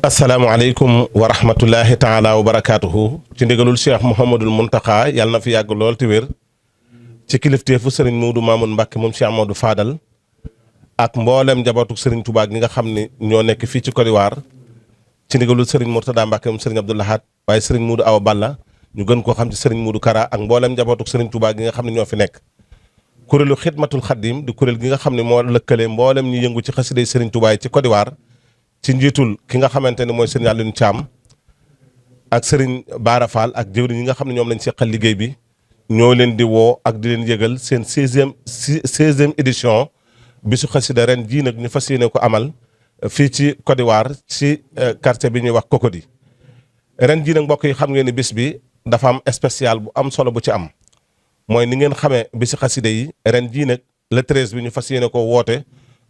asalaamaaleykum wa rahmatullahi taala wa barakaatuhu ci ndigalul Cheikh Mouhamadul Mountakha yàlla na fi yàgg lool te wér ci kilifteefu Serigne Modou Mamoun Mbacke moom Cheikh Amadou Fadal ak mboolem njabootu Serigne Touba gi nga xam ne ñoo nekk fii ci Côte d'Ivoire ci ndigalul Serigne Mourtada Mbacke moom Serigne Abdou Lahad waaye Serigne Modou Awa Balla ñu gën koo xam ci Serigne Modou Kara ak mboolem njabootu Serigne Touba gi nga xam ne ñoo fi nekk. kuréelu xidmatul xaddim di kuréel gi nga xam ne moo lëkkale mboolem ñu yëngu ci xasiday Serigne Touba yi ci Côte d'Ivoire ci njiitul ki nga xamante ne mooy Serigne Alioune Thiam ak Serigne Bara Fall ak jëwriñ yi nga xam ne ñoom lañ seqal liggéey bi ñoo leen di woo ak di leen yëgal seen 16e édition bisu xasida ren jii nag ñu fas yéene ko amal fii ci Côte d'Ivoire ci quartier bi ñuy wax Cocody ren jii nag mbokk yi xam ngeen ni bis bi dafa am spécial bu am solo bu ci am mooy ni ngeen xamee bisi xasida yi ren jii nag le 13 bi ñu fas yéene ko woote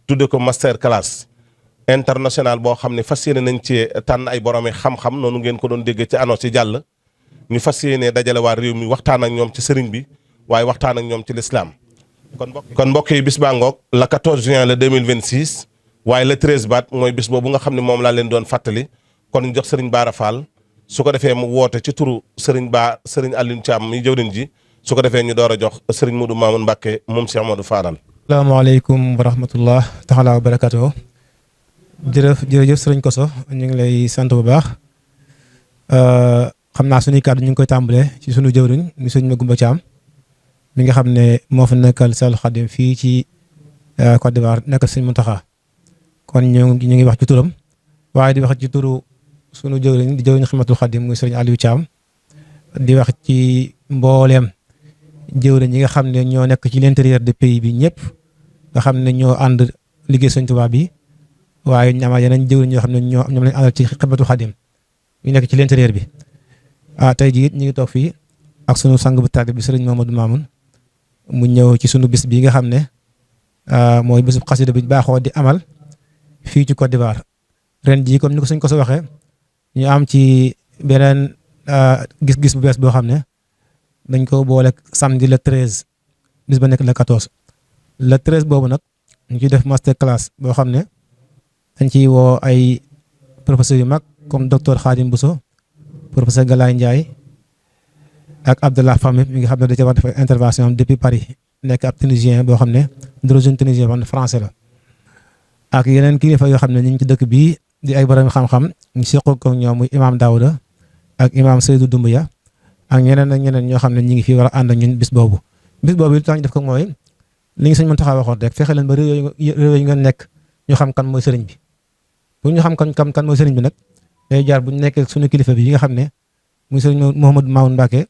tudde ko master class international boo xam ne fas yéene nañ ci tànn ay boromi xam-xam noonu ngeen ko doon déggee ci annonce yi jàll ñu fas yéene dajale waa réew mi waxtaan ak ñoom ci sëriñ bi waaye waxtaan ak ñoom ci lislaam kon mbokk yi bis baa ngoog le 14 juin le 2026 waaye le 13 baat mooy bis boobu nga xam ne moom laa leen doon fàttali kon ñu jox sëriñ Bara Fall su ko defee mu woote ci turu sëriñ Alioune Thiam mi jëwriñ ji su ko defee ñu door a jox sëriñ Modou Mamoun Mbacke moom Cheikh Amadou Fadal. asalaamaaleykum wa rahmatullah taala wa barakatuh jërëjëf sëriñ Koso ñu ngi lay sant bu baax xam naa suñuy kàddu ñu ngi koy tàmbalee ci sunu jëwriñ mi sëriñ Magoumba Thiam mi nga xam ne moo fa nekkal Seexul Xadim fii ci Côte d'Ivoire nekkal sëriñ Mountakha kon ñu ngi wax ci turam waaye di wax ci turu sunu jëwriñ di jëwriñ Xidmatul Xadim muy sëriñ Aliou Thiam di wax ci mbooleem jëwriñ yi nga xam ne ñoo nekk ci l'intérieur du pays bi ñëpp nga xam ne ñoo ànd liggéey sëriñ Tuubaa bi waaye ñu amaat yeneen jëwriñ yoo xam ne ñoom lañ àndal ci Xidmatul Xadim ñu nekk ci l'intérieur bi tey jii ñu ngi toog fii ak sunu sang bu tàgg bi sëriñ Mamadou Mamoun mu ñëw ci sunu bis bi nga xam ne mooy bisu xasida bi baaxoo di amal fii ci Côte d'Ivoire ren jii comme ni ko suñ ko so waxee ñu am ci beneen gis-gis bu bees boo xam ne dañ ko boole samedi le 13 bis ba nekk le 14 le 13 boobu nag ñu ciy def master class boo xam ne dañ ciy woo ay professeurs yu mag comme docteur Khadim Bousso professeur Galaye Ndiaye ak Abdallah Fahmi mi nga xam ne da ca war def intervention depuis Paris nekk ab tunisien boo xam ne d'origine tunisien boo xam ne français la ak yeneen kilifa yoo xam ne ñu ngi ci dëkk bii di ay borom xam-xam ñu seqoo ko ñoom muy imam Daouda ak imam Seydou Doumbouya ak ñeneen ñoo xam ne ñu ngi fi war a ànd ak ñun bis boobu li tax ñu def ko mooy li ngi sëñ Mountakha waxoon rek fexe leen ba réew yi nga nekk ñu xam kan mooy sëriñ bi bu ñu xam kan mooy sëriñ bi nag day jaar bu ñu nekkee suñu kilifa bi yi nga xam ne muy sëriñ Mouhamadou Mamoun Mbacke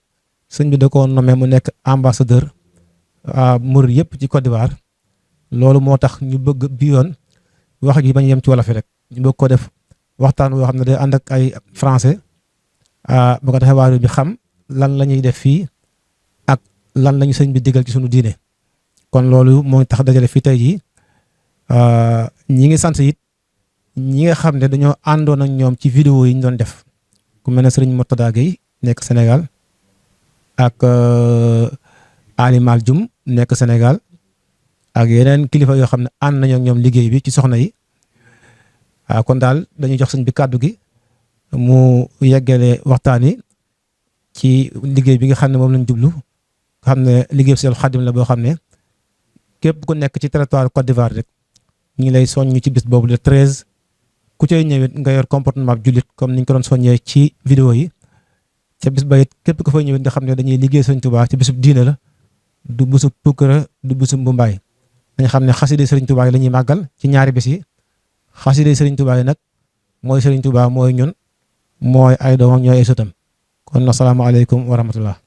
sëñ bi da koo nommé mu nekk ambassadeur murid yëpp ci Côte d'Ivoire loolu moo tax ñu bëgg bi yoon wax ji bañ yem ci wolof rek ñu bëgg ko def waxtaan woo xam ne day ànd ak ay français bu ko defee waa réew bi xam lan la ñuy def fii ak lan lañu sëñ bi digal ci sunu diine kon loolu moo tax dajale fii tey jii ñi ngi sant it ñi nga xam ne dañoo àndoon ak ñoom ci vidéo yi ñu doon def ku mel ne sëriñ Mourtada Gueye nekk Sénégal ak Ali Mal Dioum nekk Sénégal ak yeneen kilifa yoo xam ne ànd nañoo ak ñoom liggéey bi ci soxna yi kon daal dañuy jox sëñ bi kàddu gi mu yeggale waxtaan yi ci liggéey bi nga xam ne moom lañ jublu nga xam ne liggéey bi Seexul Xadim la boo xam ne képp ku nekk ci territoire Côte d'Ivoire rek ñu ngi lay soññ ci bis boobu le 13 ku cay ñëwit nga yor comportement ab jullit comme niñ ko doon soññee ci vidéo yi ca bis ba it képp ku fay ñëwit nga xam ne dañuy liggéey Sëriñ Tuubaa ci bisub diine la du bisub pukkara du bisub mbumbaay dañ xam ne xasida Sëriñ Tuubaa yi la ñuy màggal ci ñaari bis yi xasida Sëriñ Tuubaa yi nag mooy Sëriñ Tuubaa mooy ñun mooy ay doomam ñooy ay sëtam kon asalaamaaleykum wa rahmatullah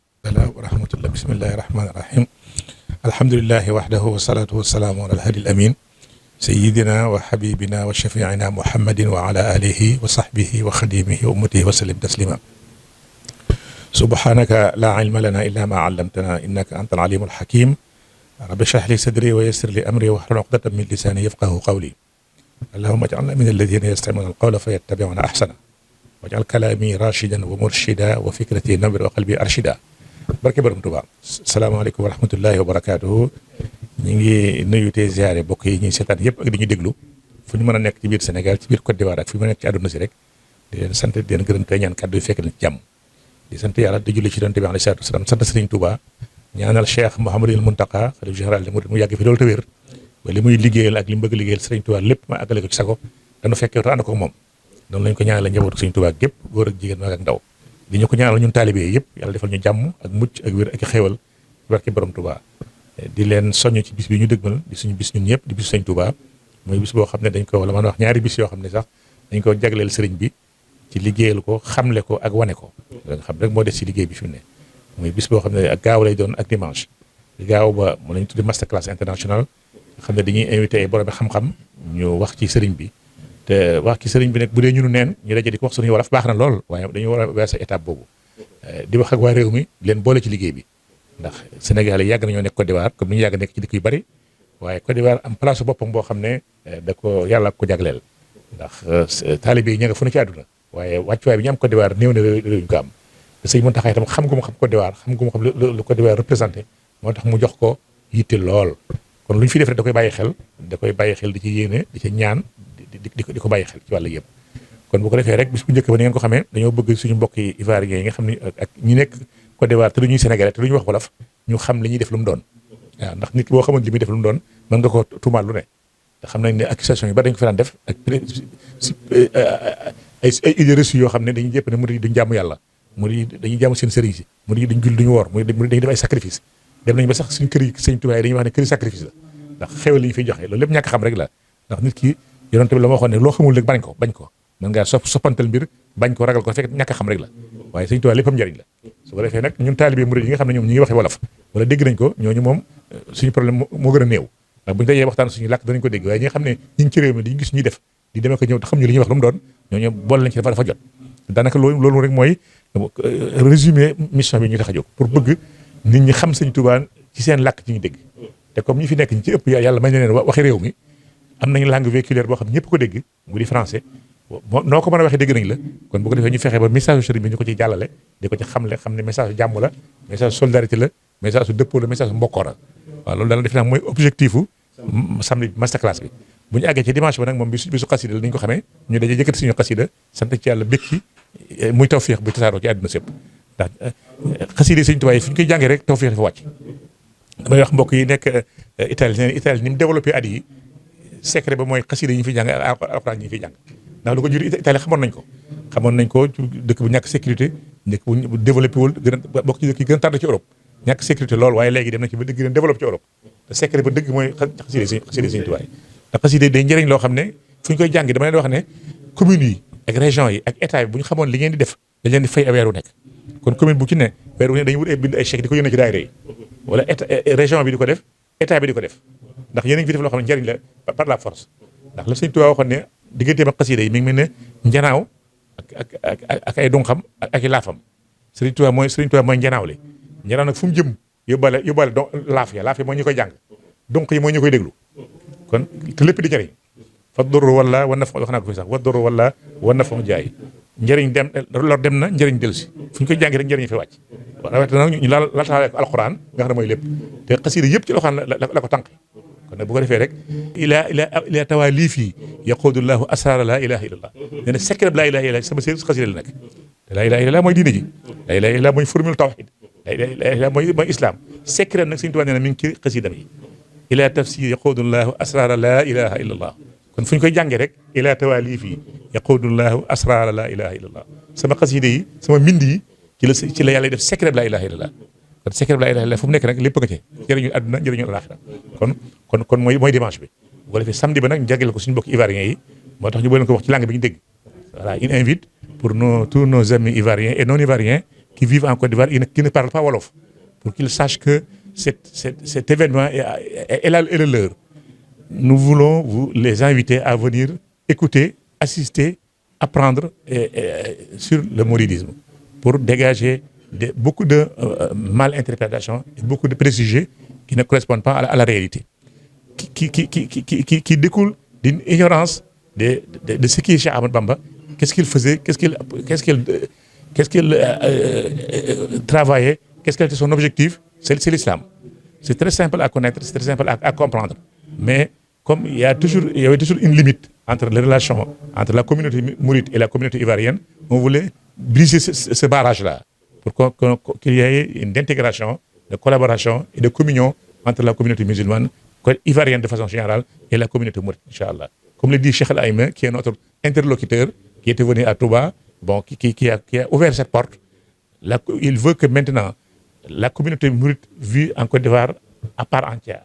wa rahmatullah bismillahi rahmani rahim alhamdulillahi wahdahu wasalaatu wasalaamu ala alhadi alamin sayidina wa habibina wa shafiina muhammadin wa ala alihi wa sahbihi wa xadimihi wa ummatihi wa sallim taslima subhanaka la ilma lana illa ma allamtana innaka anta alalim alhakim rabbi shrah li sadri wa yassir li amri wahlul uqdatan min lisani yafqahu qawli allahumma ij'alna min alladhina yastami'una alqawla fayattabi'una ahsana waj'al kalami rashidan wa murshida wa fikrati nawwir wa qalbi arshida barke borom Tuubaa salaamaaleykum wa rahmatullahi wa barakaatuhu ñu ngi nuyu te ziare bokk yi ñuy seetaan yëpp ak di ñu déglu fu ñu mën a nekk ci biir Sénégal ci biir Côte d'Ivoire ak fi mu nekk ci àdduna si rek di leen sant di leen gërëm tey ñaan kàddu yi fekk leen ci jàmm di sant yàlla di julli ci Yonent bi alayhi salaatu wasalaam sant Serigne Touba ñaanal Cheikh Mouhamadul Mountakha xalif général des mourides mu yàgg fi loolu te wér ba li muy liggéeyal ak li mu bëgg liggéeyal Serigne Touba lépp ma àggale ko ci sago dañu fekkee te ànd ko moom noonu lañ ko ñaanal njabootu Serigne Touba gépp góor ak jigéen mag ak ndaw di ñu ko ñaanal ñun taalibe yëpp yàlla defal ñu jàmm ak mucc ak wér ak xéewal ci barke borom Touba di leen soññ ci bis bi ñu dëgmal di suñu bis ñun ñëpp di bis Serigne Touba mooy bis boo xam ne dañ ko wala man wax ñaari bis yoo xam ne sax dañ ko jagleel Serigne bi ci liggéeyal ko xamle ko ak wane ko nga xam rek moo des ci liggéey bi fi mu ne muy bis boo xam ne ak gaaw lay doon ak dimanche gaaw ba mu lañu tuddi master class international xam ne dañuy invité ay borom xam-xam ñu wax ci sëriñ bi te wax ci sëriñ bi nag bu dee ñunu neen ñu daje di ko wax suñu wolof baax na lool waaye dañu war a weesu étape boobu di wax ak waa réew mi leen boole ci liggéey bi ndax Sénégal yi yàgg nañoo nekk Côte d'Ivoire comme ni ñu yàgg nekk ci dëkk yu bari waaye Côte d'Ivoire am place boppam boo xam ne da ko yàlla ko jagleel ndax taalibe yi ña nga fu ne ci àdduna waaye wàccuwaay bi ñu am Côte d'Ivoire néew na réew ñu ko am te sëñ Mountakha itam xam gu mu xam Côte d'Ivoire xam gu mu xam lu Côte d'Ivoire représenté moo tax mu jox ko yitte lool kon lu ñu fi def rek da koy bàyyi xel di ci yéene di ci ñaan di ko bàyyi xel ci wàll yëpp kon bu ko defee rek bis bu njëkk ba ni ngeen ko xamee dañoo bëgg suñu mbokk yi ivoiriens yi nga xam ne ak ñi nekk Côte d'Ivoire te du ñuy sénégalais te du ñuy wax wolof ñu xam li ñuy def lu mu doon waaw ndax nit boo xamante li muy def lu mu doon mën nga ko tuumaal lu ne te xam nañ ne accusation yi bari dañu ko fi daan def ak ay idées reçues yoo xam ne dañuy jëpp ne murid yi duñ jàmm yàlla murid yi dañuy jàmm seen sëriñ si murid yi duñ jul duñu woor murid yi dañuy def ay sacrifice dem nañu ba sax suñu kër yi sëñ Tuubaa yi dañuy wax ne kër yi sacrifice la ndax xewal li ñu fiy joxe loolu lépp ñàkk xam rek la ndax nit ki yonent bi la ma waxoon ne loo xamul rek bañ ko mën ngaa soppantal mbir bañ ko ragal ko fekk ñàkk xam rek la waaye sëñ Tuubaa léppam njariñ la su ko defee nag ñun taalibe murid yi nga xam ne ñoom ñi ngi waxee wolof wala dégg nañ ko ñooñu moom suñu problème moo gën a néew ndax buñu dajee waxtaan suñu làkk danañ ko dégg waaye ñi nga xam ne ñi ngi ci réew mi dañu gis ñuy def di demee ko ñëw te xam ñu li ñuy wax lu mu doon ñooñu boole lañ ci dafa jot daanaka loolu rek mooy résumé mission bi ñu tax a jóg pour bëgg nit ñi xam sëñ Tuubaa ci seen làkk ci ñu dégg te comme ñi fi nekk ñi ci ëpp yàlla may na leen waxi réew mi am nañu langue véhiculaire boo xam ñëpp ko dégg mu di français noo ko mën a waxee dégg nañ la kon bu ko defee ñu fexe ba message sëriñ bi ñu ko ciy jàllale di ko ci xamle xam ne message jàmm la message solidarité la message su dëppoo la message mbokkoo la waaw loolu daal defe naa mooy objectif u samedi masterclass bi bu ñu àggee ci dimanche ba nag moom bisu xasida la ni ñu ko xamee ñu daje yëkkati suñu xasida sant ci yàlla békk ci muy tawféex bu tasaaroo ci àdduna sépp ndax xasida Sëriñ Tuubaa yi fi ñu koy jàngee rek tawféex dafa wàcc damay wax mbokk yi nekk Italie ni mu développé at yi secret ba mooy xasida yi ñu fiy jàng alxuraan yi ñu fiy jàng ndax lu ko jur Italie xamoon nañ ko dëkk bu ñàkk sécurité dëkk bu développé wul gën a bokk ci dëkk yi gën a tardé ci Europe ñàkk sécurité lool waaye léegi dem na ci ba dëgg gën a développé ci Europe te secret ba dëgg mooy xasida Sëriñ Tuubaa yi ndax xasida day njëriñ loo xam ne fu ñu koy jàngi dama leen wax ne communes yi ak région yi ak état bi bu ñu xamoon li ngeen di def dañ leen di fay weer wu nekk kon commune bu ci ne weer wu ne dañuy wut ay bind ay chèque di ko yónnee ci daayira yi wala état région bi di ko def état bi di ko def ndax yéen a ngi fi def loo xam ne njëriñ la par la force ndax la Sëriñ Tuubaa waxoon ne digganteem ak xasida yi mi ngi mel ne njanaaw ak ay dunxam ak i laafam Sëriñ Tuubaa mooy njanaaw li njanaaw nag fu mu jëm yóbbaale donc laaf ya mooy ñi koy jàng donc yi mooy ñu koy déglu kon te lépp di njëriñ fa doro wala wan na fa wax naa ko fi sax wa doro wala wan na fa mu jaay njëriñ dem lor dem na njëriñ dellu si fu ñu koy jàngi rek njëriñ fi wàcc rawatina nag ñu la taxawee ko alxuraan nga xam ne mooy lépp te xasida yëpp ci alxuraan la ko tànk kon nag bu ko defee rek ila tawaalif yi yaqudullahu asrara la ilaha illallah nee na secret la ilaha illallah sama sëriñ xasida la nekk te la ilaha illallah mooy diine ji la ilaha illallah mooy formule tawhid la ilaha illallah mooy islam secret nag Sëriñ Tuubaa nee na mi ngi ci xasidam yi ila tafsir yaqudullahu asrara la ilaha illallah kon fu ñu koy jàngee rek ila tawaalif yi yaqudullahu asrara la ilaha illallah sama xasida yi sama mbind yi ci la yàlla def secret la ilaha illallah kon secret la ilaha illallah fu mu nekk nag lépp nga ci njëriñu àdduna njëriñu alaxira kon mooy dimanche bi bu ko defee samedi ba nag ñu jagleel ko suñu mbokk ivoiriens yi moo tax ñu bëggoon ko wax ci langue bi ñu dégg voilà une invite pour tous nos amis ivoiriens et non ivoiriens qui vivent en Côte d'Ivoire qui ne parlent pas wolof pour qu'ils sachent que cet événement est le leur. Nous voulons vous les inviter à venir écouter, assister, apprendre sur le mouridisme pour dégager beaucoup de malinterprétations et beaucoup de préjugés qui ne correspondent pas à la réalité, qui découlent d'une ignorance de ce qui est Cheikh Ahmadou Bamba, qu'est-ce qu'il faisait, qu'est-ce qu'il travaillait, quel était son objectif, c'est l'islam. C'est très simple à connaître, c'est très simple à comprendre. Mais comme il y avait toujours une limite entre les relations entre la communauté mouride et la communauté ivoirienne, on voulait briser ce barrage-là pour qu'il y ait une intégration, de collaboration et de communion entre la communauté musulmane ivoirienne de façon générale et la communauté mouride, Inch'Allah. Comme le dit Cheikh Al-Aïma, qui est notre interlocuteur, qui était venu à Touba, bon, qui a ouvert cette porte. Il veut que maintenant, la communauté mouride vit en Côte d'Ivoire à part entière,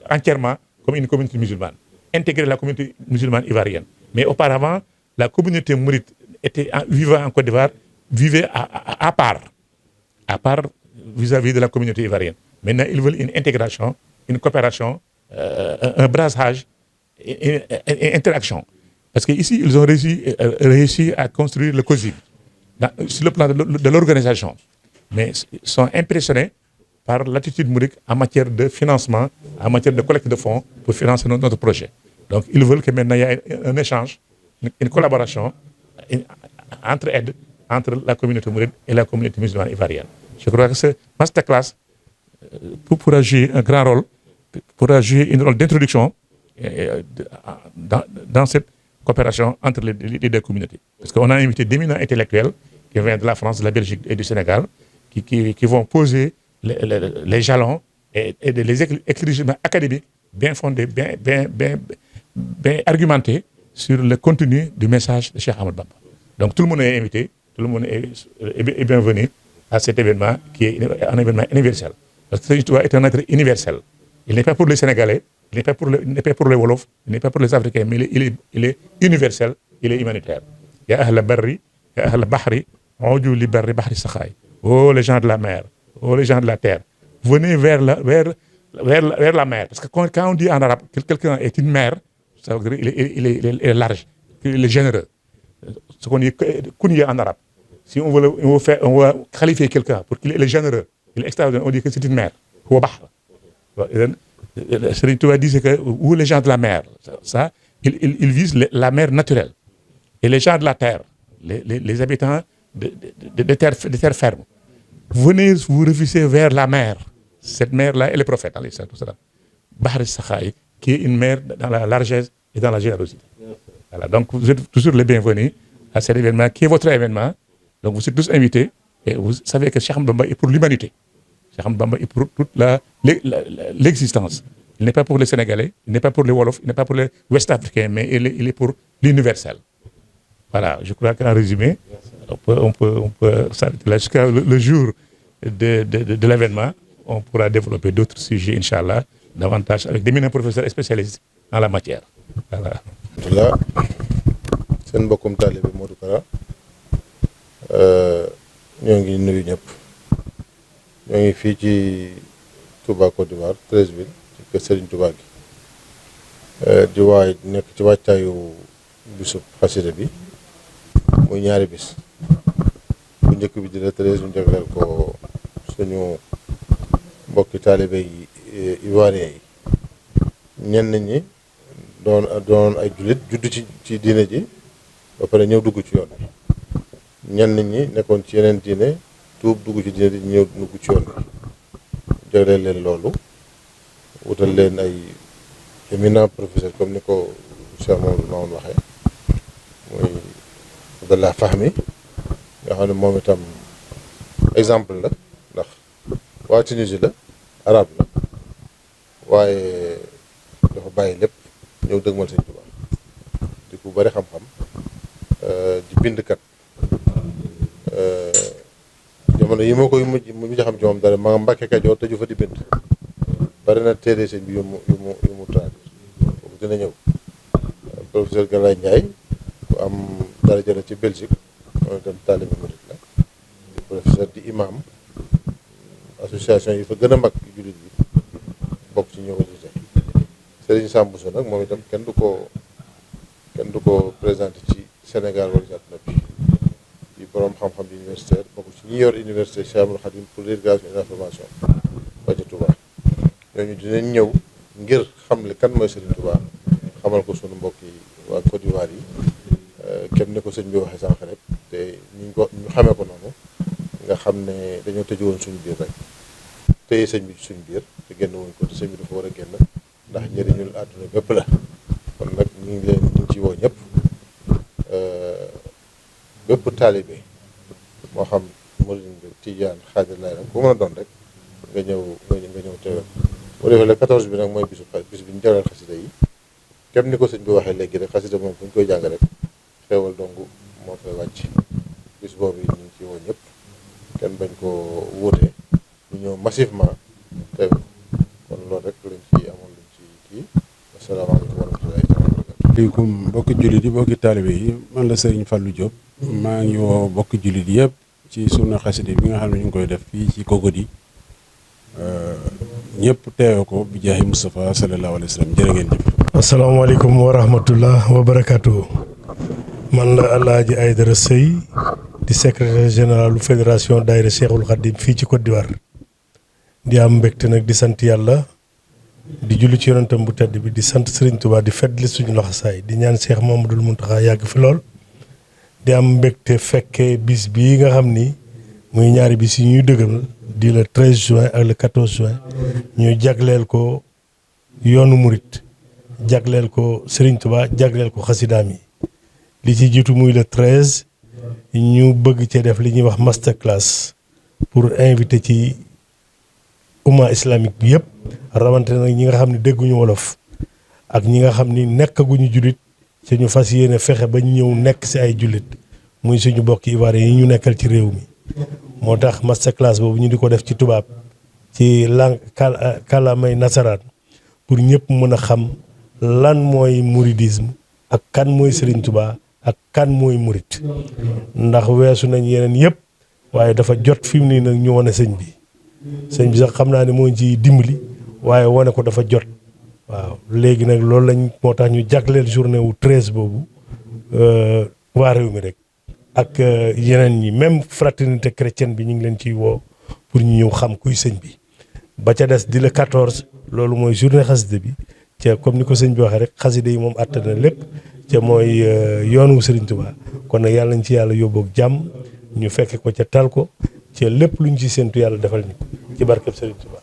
entièrement comme une communauté musulmane, intégrer la communauté musulmane ivoirienne. Mais auparavant, la communauté mouride vivant en Côte d'Ivoire, vivait à part vis-à-vis de la communauté ivoirienne. Maintenant, ils veulent une intégration, une coopération, un brassage, une interaction. Parce qu'ici, ils ont réussi à construire le COSIB sur le plan de l'organisation. Mais ils sont impressionnés par l'attitude mouride en matière de financement, en matière de collecte de fonds pour financer notre projet. Donc, ils veulent que maintenant il y ait un échange, une collaboration, une entraide entre la communauté mouride et la communauté musulmane ivoirienne. Je crois que ce masterclass pourra jouer un grand rôle, pourra jouer un rôle d'introduction dans cette coopération entre les deux communautés. Parce qu'on a invité d'éminents intellectuels qui viennent de la France, de la Belgique et du Sénégal, qui vont poser les jalons et les éclaircissements académiques bien fondés, bien argumentés sur le contenu du message de Cheikh Ahmadou Bamba. Donc tout le monde est invité, tout le monde est bienvenu à cet événement qui est un événement universel. Parce que Serigne Touba est un être universel. Il n'est pas pour les Sénégalais, il n'est pas pour les Wolofs, il n'est pas pour les Africains, mais il est universel, il est humanitaire. Ya ahla barri, ya ahla bahri, oju li barri bahri sakhay. Oh les gens de la mer, oh les gens de la terre, venez vers la mer. Parce que quand on dit en arabe que quelqu'un est une mer, ça veut dire il est large, il est généreux. Ce qu'on dit kunya en arabe. Si on veut qualifier quelqu'un pour qu'il est généreux, il est extraordinaire, on dit que c'est une mer. Serigne Touba disait que où les gens de la mer, ça, ils visent la mer naturelle. Et les gens de la terre, les habitants de terre ferme, venez vous réfugier vers la mer. Cette mer-là, elle est prophète, alayhi salatu wassalam. Bahri Sakhaï, qui est une mer dans la largesse et dans la générosité. Voilà, donc vous êtes toujours les bienvenus à cet événement, qui est votre événement. Donc vous êtes tous invités, et vous savez que Cheikh Ahmadou Bamba est pour l'humanité. Cheikh Ahmadou Bamba est pour toute l'existence. Il n'est pas pour les Sénégalais, il n'est pas pour les Wolofs, il n'est pas pour les Ouest-Africains, mais il est pour l'universel. Voilà, je crois qu'en résumé, on peut s'arrêter là jusqu'à le jour de l'événement. On pourra développer d'autres sujets, Inch'Allah, davantage avec d'éminents professeurs et spécialistes en la matière. Voilà. Alhamdulillah, seen mbokkum taalibe Modou Kara ñoo ngi nuyu ñëpp ñoo ngi fii ci Touba Côte d'Ivoire Treichville ci kër Serigne Touba gi di nekk ci wàccaayu bisub xasida bi muy ñaari bis bu njëkk bi di la 13 ñu jagleel ko suñu mbokki taalibe yi ivoirien yi ñenn ñi doon ay jullit judd ci diine ji ba pare ñëw dugg ci yoon bi ñenn ñi nekkoon ci yeneen diine tuub dugg ci diine ji ñëw dugg ci yoon bi jagleel leen loolu wutal leen ay éminent professeur comme ni ko Cheikh Mamadou waxee muy Abdallah Fahmi nga xam ne moom itam exemple la ndax waa Tunisie la arabe la waaye dafa bàyyi lépp ñëw dëgmal Sëñ Tuubaa di ku bari xam-xam di bindkat jamono yi ma koy mujj xam ci moom dara ma nga Mbàkke Kajoor tëju fa di bind bari na téere sëñ bi yu mu traduire boobu dina ñëw professeur Galaye Ndiaye ku am daraja la ci Belgique moom itam taalibe murit la di professeur di imam association yi fa gën a mag jullit yi bokk ci ñëw ci tey Serigne Sam Bousso nag moom itam kenn du ko présenté ci Sénégal wala ci àdduna bi di borom xam-xam di universitaire bokk ci ñi yor université Cheikh Ahmadou Khadim pour l'éducation et l'information ba ci Touba ñooñu dinañ ñëw ngir xamle kan mooy Serigne Touba xamal ko sunu mbokk yi waa Côte d'Ivoire yi kenn ni ko sëñ bi waxee sànq rek te ñu xamee ko noonu nga xam ne dañoo tëju woon suñu biir rek téye sëñ bi ci suñu biir te génn wuñ ko te sëñ bi dafa war a génn ndax njëriñul àdduna bépp la kon nag ñu ngi ci woo ñëpp bépp taalibe moo xam murid nga tijaan xaadir laay nag ku mën a doon rek nga ñëw teewal boo defee le 14 bi nag mooy bis bi ñu jagleel xasida yi kem ni ko sëñ bi waxee léegi rek xasida moom fu ñu koy jàng rek xeewal dong moo fay wàcc bis boobu ñu ngi ci woo ñëpp kenn bañ ko wuute ñu ñëw massivement teew kon loolu rek lañ ci amoon luñ ci kii asalaamaaleykum wa rahmatullahi taala wa barakatu. aleykum mbokki jullit yi mbokki taalibe yi man la Serigne Fallou Diop maa ngi woo mbokki jullit yëpp ci sunu xasida bi nga xam ne ñu ngi koy def fii ci Cogodi ñëpp teewe ko bi jaahi Moustapha sallallahu alayhi wa sallam jërë ngeen jëf. asalaamaaleykum wa rahmatullah wa barakatuh man la Alaaji Aydara Sey di secrétaire général du fédération daayira Cheikhul Khadim fii ci Côte d'Ivoire di am mbégte nag di sant yàlla di julli ci yonentam bu tedd bi di sant Serigne Touba di feddli suñu laxasaay di ñaan Cheikh Mamadou Mountakha yàgg fi lool di am mbégte fekkee bis bii nga xam ni muy ñaari bis yi ñuy dëggal di le 13 juin ak le 14 juin ñu jagleel ko yoonu murit jagleel ko Serigne Touba jagleel ko xasidaam yi li ci jiitu muy le 13 ñu bëgg cee def li ñuy wax master class pour inviter ci umma islamique bi yëpp rawante nag ñi nga xam ne dégguñu wolof ak ñi nga xam ni nekkaguñu jullit ci ñu fas yéene fexe ba ñëw nekk si ay jullit muy suñu bokki ivoirien yi ñu nekkal ci réew mi moo tax master class boobu ñu di ko def ci tubaab ci langue kàllaamay nasaraan pour ñëpp mën a xam lan mooy mouridisme ak kan mooy Serigne Touba ak kan mooy murit ndax weesu nañ yeneen yëpp waaye dafa jot fi mu nii nag ñu wane sëñ bi sax xam naa ne moo ci dimbali waaye wane ko dafa jot waaw léegi nag loolu lañ moo tax ñu jagleel journée wu 13 boobu waa réew mi rek ak yeneen ñi même fraternité chrétienne bi ñu ngi leen ciy woo pour ñu ñëw xam kuy sëñ bi ba ca des di le 14 loolu mooy journée xasida bi ca comme ni ko sëñ bi waxee rek xasida yi moom àtt na lépp ca mooy yoonu Serigne Touba kon nag yàlla nañ ci yàlla yóbboog jàmm ñu fekke ko ca tal ko ca lépp luñ ci séntu yàlla defal ñu ko ci barkeb Serigne Touba.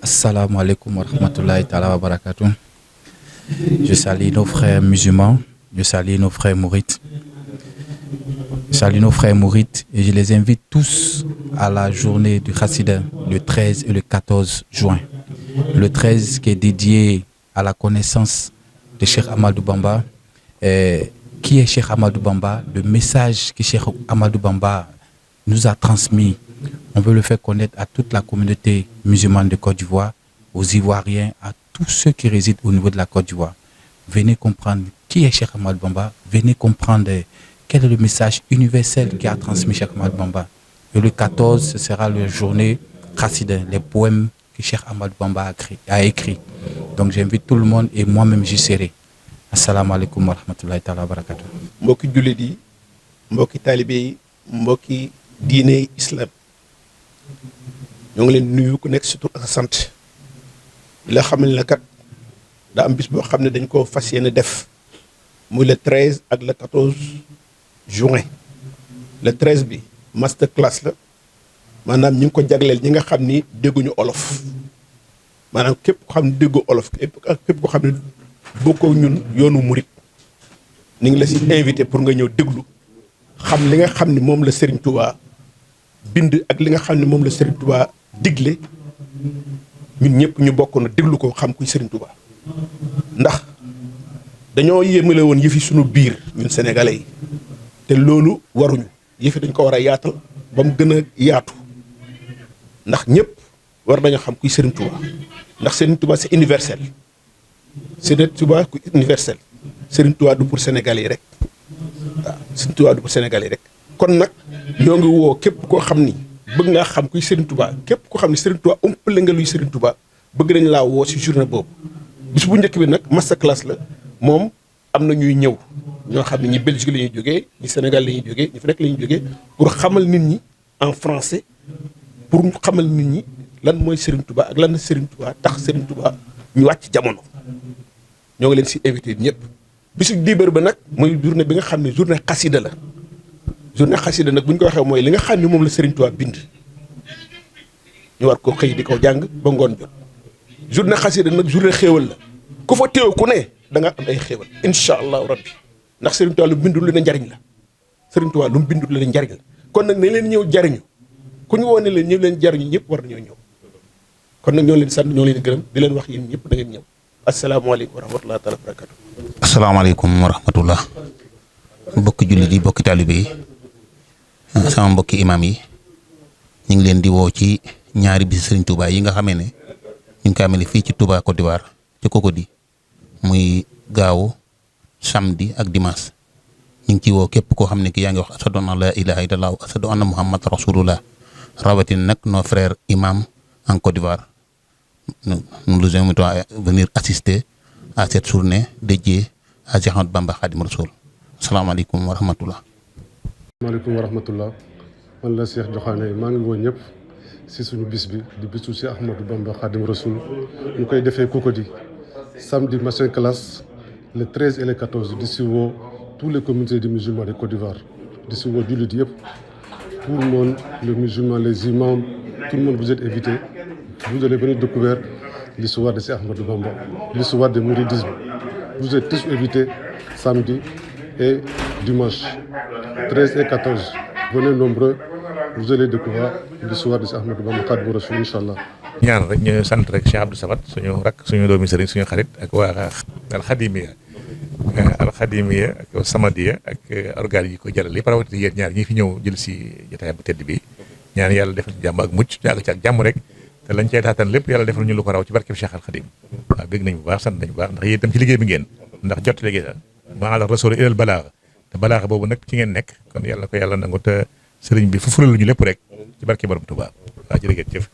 Assalamualaikum warahmatullahi ta'ala wa barakatuh. Je salue nos frères musulmans, je salue nos frères mourites. Je salue nos frères mourites et je les invite tous à la journée du Khassida le 13 et le 14 juin. Le 13 qui est dédié à la connaissance de Cheikh Ahmadou Bamba. Qui est Cheikh Ahmadou Bamba? Le message que Cheikh Ahmadou Bamba nous a transmis. On veut le faire connaître à toute la communauté musulmane de Côte d'Ivoire, aux Ivoiriens, à tous ceux qui résident au niveau de la Côte d'Ivoire. Venez comprendre qui est Cheikh Ahmadou Bamba, venez comprendre quel est le message universel qui a transmis Cheikh Ahmadou Bamba. Et le 14, ce sera la journée Khassida, les poèmes que Cheikh Ahmadou Bamba a écrit. Donc j'invite tout le monde et moi-même j'y serai. Assalamu alaikum wa rahmatullahi ta'ala wa barakatuh. Mbokki jullit yi, mbokki taalibe yi, mbokki diine islam ñoo ngi leen nuyu ku nekk si tur ak sant di la xamal ne kat daa am bis boo xam ne dañ koo fas yéene def muy le 13 ak le 14 juin. Le 13 bi master class la maanaam ñu ngi ko jagleel ñi nga xam ni dégguñu olof maanaam képp ko xam ne déggu olof képp ko xam ne bokkoo ñun yoonu murit ni ngi la si invité pour nga ñëw déglu xam li nga xam ni moom la Serigne Touba bind ak li nga xam ne moom la Serigne Touba digle ñun ñëpp ñu bokk na déglu ko xam kuy Serigne Touba ndax dañoo yéemale woon yëfi sunu biir ñun sénégalais yi te loolu waruñu yëfi dañ ko war a yaatal ba mu gën a yaatu ndax ñëpp war nañu xam kuy Serigne Touba ndax Serigne Touba c'est universel Serigne Touba ku universel Serigne Touba du pour sénégalais yi rek waaw Serigne Touba du pour sénégalais yi rek kon nag ñoo ngi woo képp koo xam ni bëgg ngaa xam kuy Serigne Touba képp koo xam ni Serigne Touba umpale nga luy Serigne Touba bëgg nañ laa woo si journée boobu bis bu njëkk bi nag master class la moom am na ñuy ñëw ñoo xam ne ñi Belgique la ñuy jógee ñi Sénégal la ñuy jógee ñi fi nekk la ñuy jógee pour xamal nit ñi en français pour xamal nit ñi lan mooy Serigne Touba ak lan la Serigne Touba tax Serigne Touba ñu wàcc jamono ñoo ngi leen si invité ñëpp. bisu dibeer ba nag mooy journée bi nga xam ne journée xasida la journée xasida nag bu ñu ko waxee mooy li nga xam ne moom la Serigne Touba bind ñu war ko xëy di ko jàng ba ngoon jot journée xasida nag journée xéewal la ku fa teew ku ne da nga am ay xéewal incha allahu rabbi ndax Serigne Touba lu bindul lu ne njariñ la Serigne Touba lu mu bindul lu ne njariñ la kon nag ne leen ñëw jariñu ku ñu woone leen ñëw leen jariñu ñëpp war nañoo ñëw kon nag ñoo leen sant ñoo leen gërëm di leen wax yéen ñëpp da ngeen ñëw asalaamaaleykum wa rahmatulah taala wa barakatu. asalaamaaleykum wa rahmatullah mbokki jullit yi mbokki taalibe yi sama mbokki imaam yi ñu ngi leen di woo ci ñaari bis Serigne Touba yi nga xamee ne ñu ngi ko amee fii ci Touba Côte d'Ivoire ci Cocody muy gaawu samedi ak dimanche ñu ngi ci woo képp koo xam ne ki yaa ngi wax ashadu an la ilaha illallah ashadu anna muhammad rasulullah rawatina nag nos frères imams en Côte d'Ivoire nous les invitons à venir assister à cette journée dédiée à Cheikh Ahmadou Bamba Khadim Rassoul. Asalaamaaleykum wa rahmatullah. maaleykum wa rahmatullah man la Cheikh Joxaane maa ngi woo ñëpp si suñu bis bi di bisu Cheikh Ahmadou Bamba Khadim Rassoul ñu koy defee Cocody samedi matin classe le 13 et le 14 di si woo tous les communautés de musulmans de Côte d'Ivoire di si woo jullit yëpp tout le monde les musulmans les imams tout le monde vous êtes invités vous allez venir découvrir l'histoire de Cheikh Ahmadou Bamba l'histoire du mouridisme vous êtes tous invités samedi et dimanche 13 et 14 venez nombreux vous allez découvrir l'histoire de Cheikh Ahmadou Bamba Khadim Rassoul inchallah ñaan rek ñu sant rek Cheikh Abdou Samad suñu rakk suñu doomi sëriñ suñu xarit ak waa alxadimiya ak samadiya ak organes yi ko jaral yëpp rawatina yéen ñaar ñi fi ñëw jël si jotaay bu tedd bi ñaan yàlla defal ci jàmm ak mucc yàgg ci ak jàmm rek te lañ cay taataan lépp yàlla defal ñu lu ko raw ci barkeb Cheikh al Khadim waaw dégg nañ bu baax sant nañ bu baax ndax yéen itam ci liggéey bi ngeen ndax jot liggéey la maa ala rasul ilal balaaga te balaaga boobu nag ci ngeen nekk kon yàlla ko yàlla nangu te sëriñ bi fu fural ñu lépp rek ci barke borom Tuubaa waaw jërëjëf